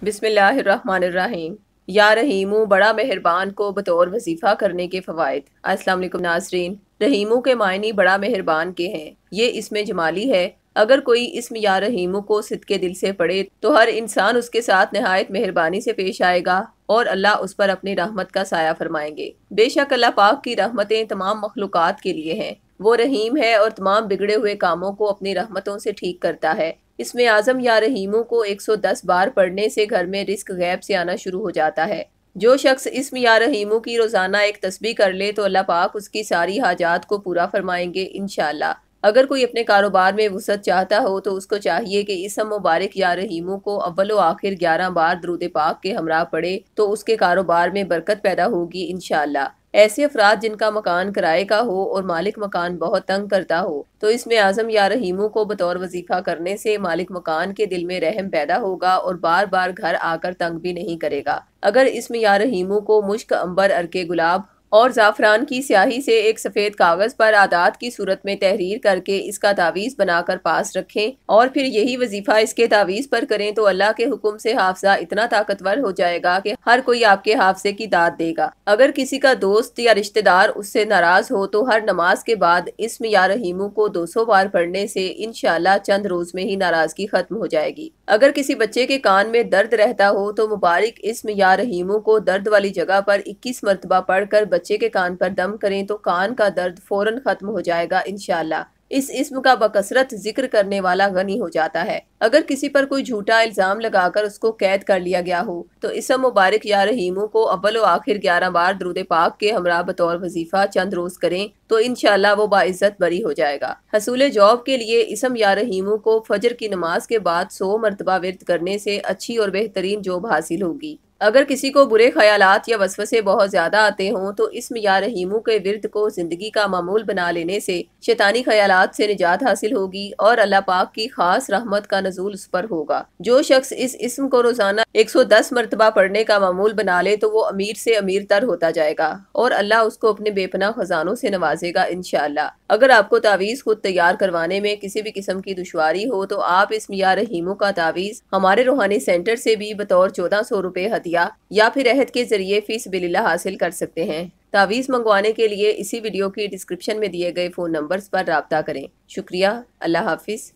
بسم اللہ الرحمن الرحیم۔ یا رحیمو بڑا مہربان کو بطور وظیفہ کرنے کے فوائد۔ السلام علیکم ناظرین۔ رحیمو کے معنی بڑا مہربان کے ہیں۔ یہ اسم جمالی ہے۔ اگر کوئی اسم یا رحیمو کو صدقے دل سے پڑھے تو ہر انسان اس کے ساتھ نہایت مہربانی سے پیش آئے گا اور اللہ اس پر اپنی رحمت کا سایہ فرمائیں گے۔ بے شک اللہ پاک کی رحمتیں تمام مخلوقات کے لیے ہیں۔ وہ رحیم ہے اور تمام بگڑے ہوئے کاموں کو اپنی رحمتوں سے ٹھیک کرتا ہے۔ اسم اعظم یا رحیمو کو 110 بار پڑھنے سے گھر میں رزق غیب سے آنا شروع ہو جاتا ہے۔ جو شخص اسم یا رحیمو کی روزانہ ایک تسبیح کر لے تو اللہ پاک اس کی ساری حاجات کو پورا فرمائیں گے انشاءاللہ۔ اگر کوئی اپنے کاروبار میں وسعت چاہتا ہو تو اس کو چاہیے کہ اسم مبارک یا رحیمو کو اول و آخر 11 بار درود پاک کے ہمراہ پڑھے تو اس کے کاروبار میں برکت پیدا ہوگی انشاءاللہ۔ ایسے افراد جن کا مکان کرائے کا ہو اور مالک مکان بہت تنگ کرتا ہو تو اسم اعظم یا رحیمو کو بطور وظیفہ کرنے سے مالک مکان کے دل میں رحم پیدا ہوگا اور بار بار گھر آ کر تنگ بھی نہیں کرے گا۔ اگر اسم یا رحیمو کو مشک، عنبر، عرق گلاب اور زعفران کی سیاہی سے ایک سفید کاغذ پر اعداد کی صورت میں تحریر کر کے اس کا تعویذ بنا کر پاس رکھیں اور پھر یہی وظیفہ اس کے تعویذ پر کریں تو اللہ کے حکم سے حافظہ اتنا طاقتور ہو جائے گا کہ ہر کوئی آپ کے حافظے کی داد دے گا۔ اگر کسی کا دوست یا رشتہ دار اس سے ناراض ہو تو ہر نماز کے بعد اسم یا رحیمو کو 200 بار پڑھنے سے انشاءاللہ چند روز میں ہی ناراضگی ختم ہو جائے گی۔ اگر کسی بچے کے کان میں درد رہتا ہو تو مبارک اسم یا رحیمو کو درد والی جگہ پر 21 مرتبہ پڑھ کر بچے کے کان پر دم کریں تو کان کا درد فوراً ختم ہو جائے گا انشاءاللہ۔ اس اسم کا بکثرت ذکر کرنے والا غنی ہو جاتا ہے۔ اگر کسی پر کوئی جھوٹا الزام لگا کر اس کو قید کر لیا گیا ہو تو اسم مبارک یا رحیمو کو اول و آخر 11 بار درود پاک کے ہمراہ بطور وظیفہ چند روز کریں تو انشاءاللہ وہ باعزت بری ہو جائے گا۔ حصول جواب کے لیے اسم یا رحیمو کو فجر کی نماز کے بعد 100 مرتبہ ورد کرنے سے اچھی اور بہترین جوب حاصل ہوگی۔ اگر کسی کو برے خیالات یا وسوسے بہت زیادہ آتے ہوں تو اسم یا رحیمو کے ورد کو زندگی کا معمول بنا لینے سے شیطانی خیالات سے نجات حاصل ہوگی اور اللہ پاک کی خاص رحمت کا نزول اس پر ہوگا۔ جو شخص اس اسم کو روزانہ 110 مرتبہ پڑھنے کا معمول بنا لے تو وہ امیر سے امیر تر ہوتا جائے گا اور اللہ اس کو اپنے بے پناہ خزانوں سے نوازے گا انشاءاللہ۔ اگر آپ کو تعویذ خود تیار کروانے میں کسی بھی قسم کی دشواری ہو تو آپ اسم یا رحیمو کا تعویذ ہمارے روحانی سینٹر سے بھی بطور 1400 روپے ہدیہ یا پھر عہد کے ذریعے فی سبیل اللہ حاصل کر سکتے ہیں۔ تعویذ منگوانے کے لیے اسی ویڈیو کی ڈسکرپشن میں دیے گئے فون نمبرز پر رابطہ کریں۔ شکریہ۔ اللہ حافظ۔